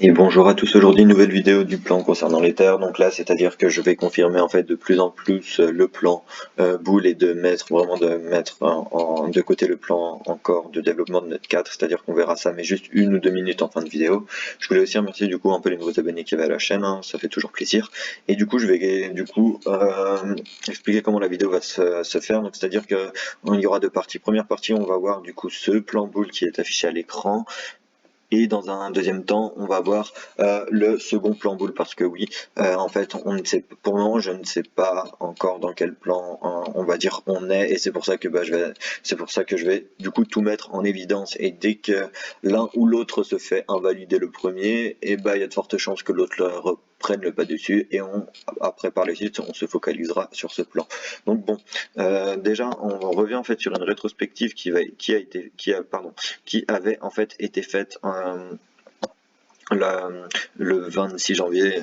Et bonjour à tous, aujourd'hui nouvelle vidéo du plan concernant les terres. Donc là, c'est-à-dire que je vais confirmer en fait de plus en plus le plan boule et de mettre de côté le plan encore de développement de notre 4, c'est-à-dire qu'on verra ça mais juste 1 ou 2 minutes en fin de vidéo. Je voulais aussi remercier du coup un peu les nouveaux abonnés qui avaient à la chaîne, hein, ça fait toujours plaisir. Et du coup, je vais expliquer comment la vidéo va se faire. Donc c'est-à-dire que il y aura deux parties. Première partie, on va voir du coup ce plan boule qui est affiché à l'écran. Et dans un deuxième temps, on va voir le second plan boule parce que oui, en fait, on ne sait pour le moment, je ne sais pas encore dans quel plan on va dire on est, et c'est pour ça que je vais du coup tout mettre en évidence. Et dès que l'un ou l'autre se fait invalider le premier, et il y a de fortes chances que l'autre reprenne le pas dessus, et après par la suite, on se focalisera sur ce plan. Donc bon, déjà, on revient en fait sur une rétrospective qui avait en fait été faite le 26 janvier,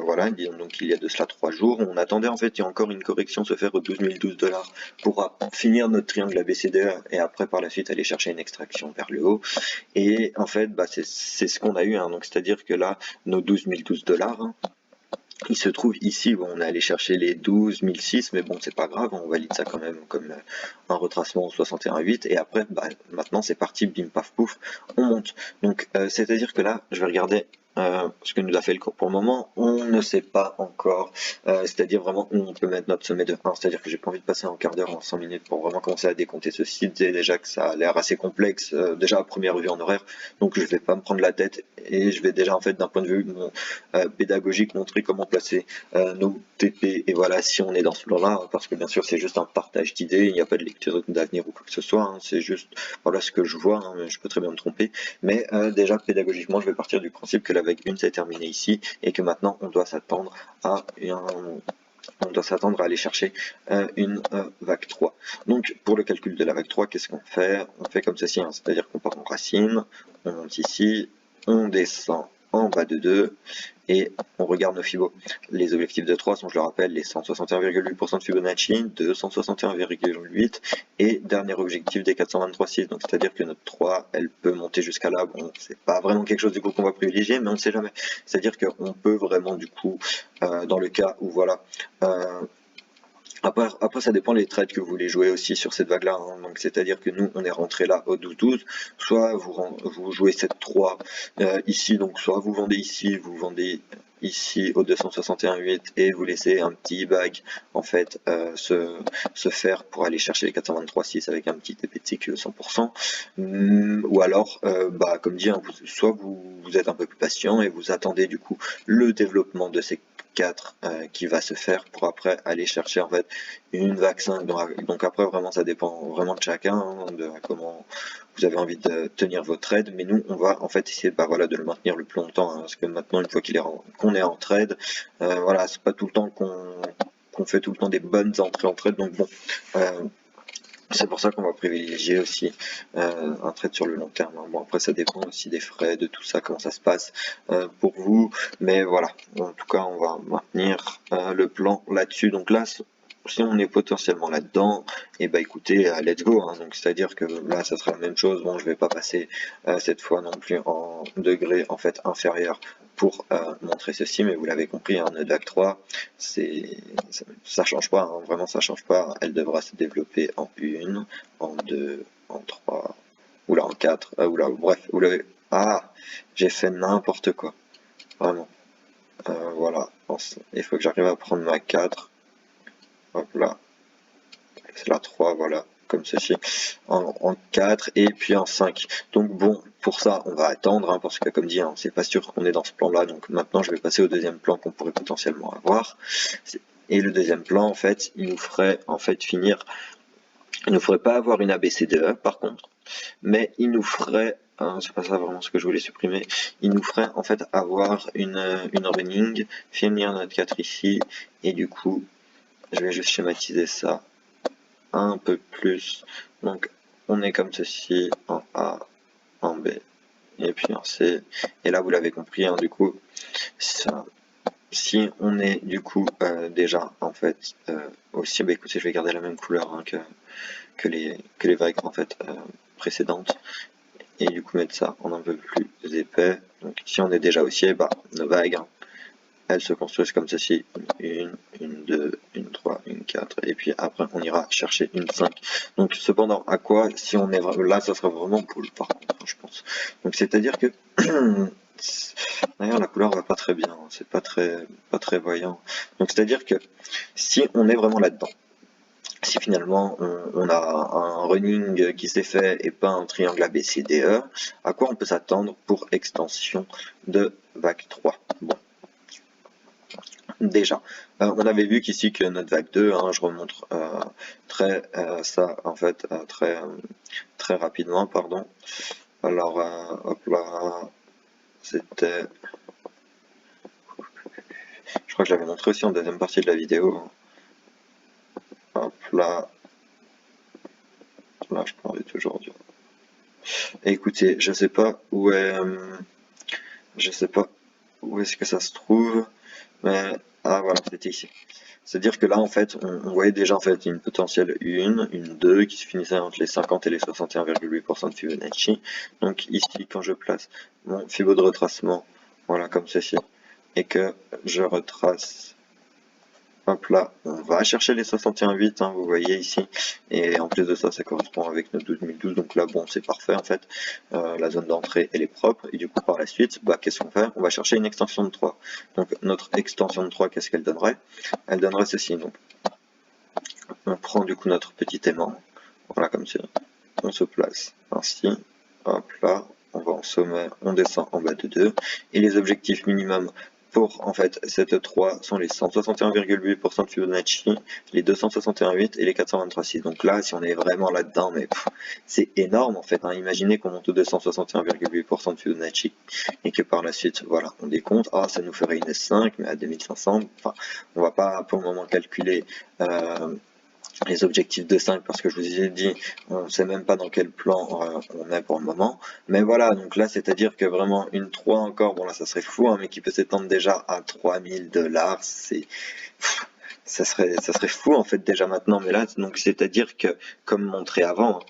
voilà, donc il y a de cela 3 jours. On attendait en fait, il y a encore une correction se faire aux 12 012 $ pour finir notre triangle ABCDE et après par la suite aller chercher une extraction vers le haut. Et en fait, c'est ce qu'on a eu, hein. Donc c'est-à-dire que là, nos 12 012 $, hein, il se trouve ici, bon, on est allé chercher les 12 006, mais bon, c'est pas grave, on valide ça quand même comme un retracement au 61,8, et après, maintenant c'est parti, bim paf pouf, on monte. Donc, c'est-à-dire que là, je vais regarder ce que nous a fait le cours. Pour le moment, on ne sait pas encore, c'est-à-dire vraiment où on peut mettre notre sommet de 1, c'est-à-dire que j'ai pas envie de passer en quart d'heure, en 100 minutes pour vraiment commencer à décompter ce site, et déjà que ça a l'air assez complexe, déjà à première vue en horaire, donc je vais pas me prendre la tête, et je vais déjà en fait d'un point de vue pédagogique montrer comment placer nos TP, et voilà, si on est dans ce plan-là, parce que bien sûr c'est juste un partage d'idées, il n'y a pas de lecture d'avenir ou quoi que ce soit, hein, c'est juste voilà ce que je vois, hein, mais je peux très bien me tromper, mais déjà pédagogiquement je vais partir du principe que la vague 1 s'est terminée ici, et que maintenant on doit s'attendre à aller chercher une vague 3. Donc pour le calcul de la vague 3, qu'est-ce qu'on fait? On fait comme ceci, hein, c'est-à-dire qu'on part en racine, on monte ici, on descend en bas de 2, et on regarde nos Fibo. Les objectifs de 3 sont, je le rappelle, les 161,8% de Fibonacci, 261,8, et dernier objectif des 423,6. Donc c'est-à-dire que notre 3, elle peut monter jusqu'à là. Bon, c'est pas vraiment quelque chose du coup qu'on va privilégier, mais on ne sait jamais. C'est-à-dire qu'on peut vraiment du coup, dans le cas où voilà, après, ça dépend les trades que vous voulez jouer aussi sur cette vague-là, hein. Donc, c'est-à-dire que nous, on est rentré là au 12-12. Soit vous jouez cette 3 ici, donc soit vous vendez ici, vous vendez ici au 261,8 et vous laissez un petit bag en fait se faire pour aller chercher les 423,6 avec un petit TP de sécu 100%. Ou alors, comme dit, hein, soit vous êtes un peu plus patient et vous attendez du coup le développement de ces 4 qui va se faire pour après aller chercher en fait une vague 5. Donc après vraiment ça dépend vraiment de chacun, hein, de comment vous avez envie de tenir votre trade, mais nous on va en fait essayer voilà, de le maintenir le plus longtemps, hein, parce que maintenant une fois qu'on est en trade, voilà, c'est pas tout le temps qu'on fait tout le temps des bonnes entrées en trade, donc bon, c'est pour ça qu'on va privilégier aussi un trade sur le long terme, hein. Bon, après ça dépend aussi des frais, de tout ça, comment ça se passe pour vous, mais voilà, en tout cas on va maintenir le plan là-dessus. Donc là, si on est potentiellement là-dedans, et écoutez, let's go, hein. Donc c'est à dire que là ça sera la même chose. Bon, je vais pas passer cette fois non plus en degré en fait inférieur pour montrer ceci, mais vous l'avez compris, hein, notre vague 3, ça change pas, hein, vraiment ça change pas. Elle devra se développer en 1, en 2, en 3, oula, en 4, oula, bref, vous l'avez. Ah, j'ai fait n'importe quoi, vraiment. Voilà, il faut que j'arrive à prendre ma 4, hop là, c'est la 3, voilà, comme ceci, en 4 et puis en 5. Donc bon, pour ça, on va attendre, hein, parce que comme dit, hein, c'est pas sûr qu'on est dans ce plan-là, donc maintenant je vais passer au deuxième plan qu'on pourrait potentiellement avoir. Et le deuxième plan, en fait, il nous ferait en fait finir, il nous ferait pas avoir une ABCDE par contre, mais il nous ferait, c'est pas ça vraiment ce que je voulais supprimer, il nous ferait en fait avoir une running, finir notre 4 ici, et du coup, je vais juste schématiser ça un peu plus. Donc on est comme ceci, en A, en B, et puis en C, et là vous l'avez compris, hein, du coup, ça, si on est du coup déjà en fait aussi, écoutez, je vais garder la même couleur, hein, que les vagues en fait précédentes, et du coup mettre ça en un peu plus épais. Donc ici on est déjà haussier, bah nos vagues, hein, elles se construisent comme ceci, une 2, une 3, une 4, et puis après on ira chercher une 5. Donc cependant, à quoi, si on est là, ça sera vraiment pull par contre, je pense. Donc c'est-à-dire que, d'ailleurs la couleur va pas très bien, c'est pas très voyant. Donc c'est-à-dire que, si on est vraiment là-dedans, si finalement on a un running qui s'est fait et pas un triangle ABCDE, à quoi on peut s'attendre pour extension de vague 3? Bon. Déjà, on avait vu qu'ici que notre vague 2, hein, je remontre ça en fait très rapidement, pardon. Alors, hop là, c'était, je crois que je l'avais montré aussi en deuxième partie de la vidéo. Hop là, là je parlais toujours du. Écoutez, je sais pas où est-ce que ça se trouve, mais ah voilà, c'était ici. C'est-à-dire que là, en fait, on voyait déjà en fait une potentielle 1, une 2 qui se finissait entre les 50 et les 61,8% de Fibonacci. Donc ici, quand je place mon Fibo de retracement, voilà, comme ceci, et que je retrace, hop là, on va chercher les 61,8, hein, vous voyez ici, et en plus de ça, ça correspond avec notre 2012, donc là, bon, c'est parfait en fait, la zone d'entrée, elle est propre, et du coup, par la suite, bah, qu'est-ce qu'on fait? On va chercher une extension de 3. Donc, notre extension de 3, qu'est-ce qu'elle donnerait? Elle donnerait ceci, donc, on prend du coup notre petit aimant, voilà, comme ça, on se place ainsi, hop là, on va en sommet, on descend en bas de 2, et les objectifs minimum pour en fait cette 3 sont les 161,8% de Fibonacci, les 261,8 et les 423,6. Donc là, si on est vraiment là-dedans, mais c'est énorme en fait, hein. Imaginez qu'on monte au 261,8% de Fibonacci et que par la suite, voilà, on décompte, ah, ça nous ferait une S5, mais à 2500, enfin, on va pas pour le moment calculer les objectifs de 5 parce que je vous ai dit, on ne sait même pas dans quel plan on est pour le moment. Mais voilà, donc là, c'est-à-dire que vraiment une 3 encore, bon là, ça serait fou, hein, mais qui peut s'étendre déjà à 3000 $, ça serait fou en fait déjà maintenant. Mais là, donc c'est-à-dire que, comme montré avant,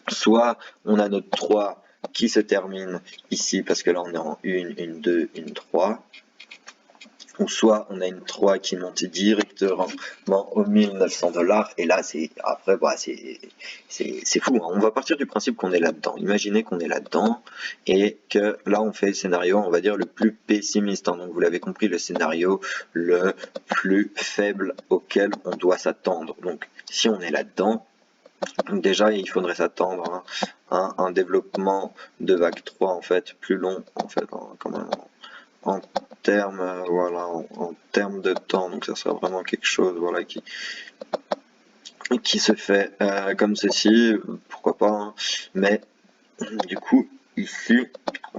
soit on a notre 3 qui se termine ici, parce que là on est en 1, une 2, une 3, ou soit on a une 3 qui monte directement aux 1900 $, et là c'est après bah, c'est fou, hein. On va partir du principe qu'on est là-dedans. Imaginez qu'on est là-dedans et que là on fait le scénario, on va dire, le plus pessimiste, hein. Donc vous l'avez compris, le scénario le plus faible auquel on doit s'attendre. Donc si on est là-dedans, déjà il faudrait s'attendre à un développement de vague 3 en fait plus long en fait, hein, quand même, en termes voilà, en termes de temps. Donc ça sera vraiment quelque chose, voilà, qui se fait comme ceci, pourquoi pas, hein. Mais du coup ici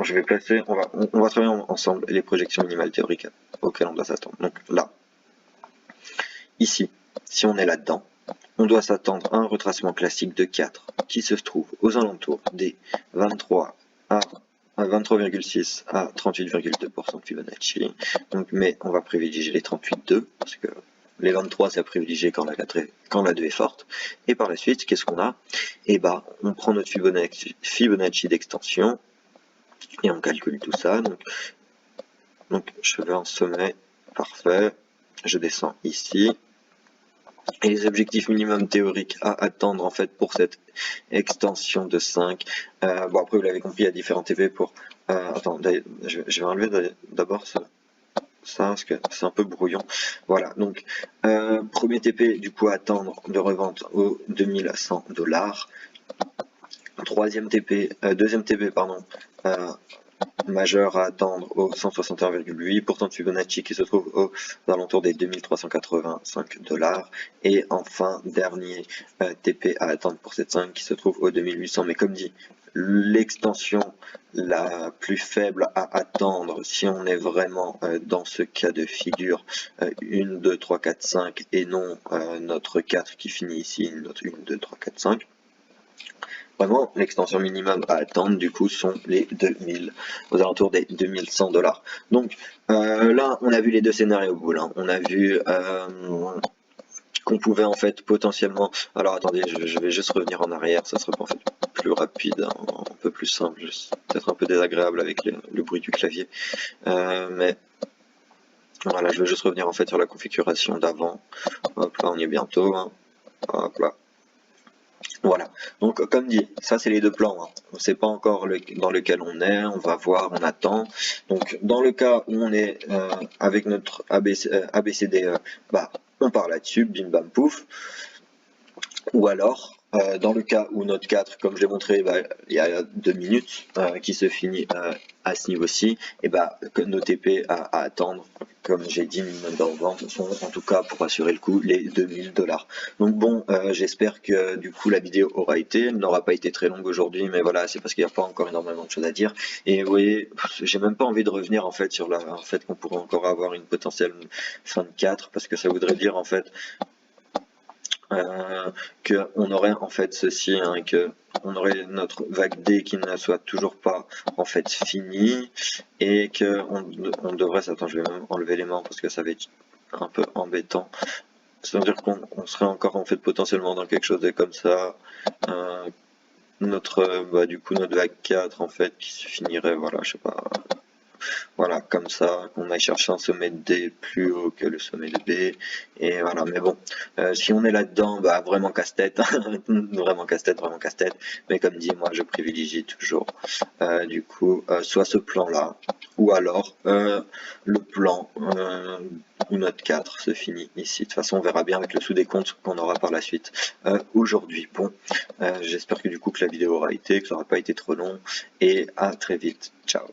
je vais placer, on va travailler ensemble les projections minimales théoriques auxquelles on doit s'attendre. Donc là, ici, si on est là-dedans, on doit s'attendre à un retracement classique de 4 qui se trouve aux alentours des 23 à 23,6 à 38,2% de Fibonacci. Donc, mais on va privilégier les 38,2 parce que les 23 c'est à privilégier quand la 2 est forte. Et par la suite, qu'est-ce qu'on a? Et bah, on prend notre Fibonacci d'extension et on calcule tout ça. Donc je vais en sommet, parfait. Je descends ici. Et les objectifs minimum théoriques à attendre en fait pour cette extension de 5. Bon, après vous l'avez compris, il y a différents TP pour. Attends, je vais enlever d'abord ça parce que c'est un peu brouillon. Voilà, donc premier TP du coup à attendre de revente aux 2100 $. Deuxième TP pardon, majeur à attendre au 161,8% de Fibonacci qui se trouve aux alentours des 2385 $. Et enfin, dernier TP à attendre pour cette 5 qui se trouve aux 2800. Mais comme dit, l'extension la plus faible à attendre si on est vraiment dans ce cas de figure 1, 2, 3, 4, 5 et non notre 4 qui finit ici, notre 1, 2, 3, 4, 5. Vraiment, l'extension minimum à attendre, du coup, sont les 2000, aux alentours des 2100 $. Donc, là, on a vu les deux scénarios, hein. On a vu qu'on pouvait en fait potentiellement, alors attendez, je vais juste revenir en arrière, ça sera en fait plus rapide, hein, un peu plus simple, peut-être un peu désagréable avec le bruit du clavier, mais voilà, je vais juste revenir en fait sur la configuration d'avant. Hop là, on y est bientôt, hein. Hop là. Voilà, donc comme dit, ça c'est les deux plans, hein. On ne sait pas encore dans lequel on est, on va voir, on attend. Donc dans le cas où on est avec notre ABCDE, bah, on part là-dessus, bim bam pouf. Ou alors, dans le cas où notre 4, comme je l'ai montré bah, il y a 2 minutes, qui se finit à ce niveau-ci, et bah, que nos TP à attendre, comme j'ai dit, minimum vente sont en tout cas pour assurer le coup les 2000 $. Donc bon, j'espère que du coup la vidéo aura été, elle n'aura pas été très longue aujourd'hui, mais voilà, c'est parce qu'il n'y a pas encore énormément de choses à dire. Et vous voyez, j'ai même pas envie de revenir en fait sur en fait qu'on pourrait encore avoir une potentielle fin de 4, parce que ça voudrait dire en fait qu'on aurait en fait ceci, hein, que on aurait notre vague D qui ne soit toujours pas en fait finie, et que on devrait, attends, je vais même enlever les mains parce que ça va être un peu embêtant, c'est-à-dire qu'on serait encore en fait potentiellement dans quelque chose de comme ça, notre bah, du coup notre vague 4 en fait qui se finirait, voilà, je sais pas, voilà, comme ça, qu'on aille chercher un sommet de D plus haut que le sommet de B, et voilà, mais bon, si on est là-dedans, bah vraiment casse-tête, vraiment casse-tête, vraiment casse-tête, mais comme dit, moi je privilégie toujours, du coup, soit ce plan-là, ou alors le plan où notre 4 se finit ici. De toute façon, on verra bien avec le sous-décompte qu'on aura par la suite. Aujourd'hui, bon, j'espère que du coup que la vidéo aura été, que ça n'aura pas été trop long, et à très vite, ciao.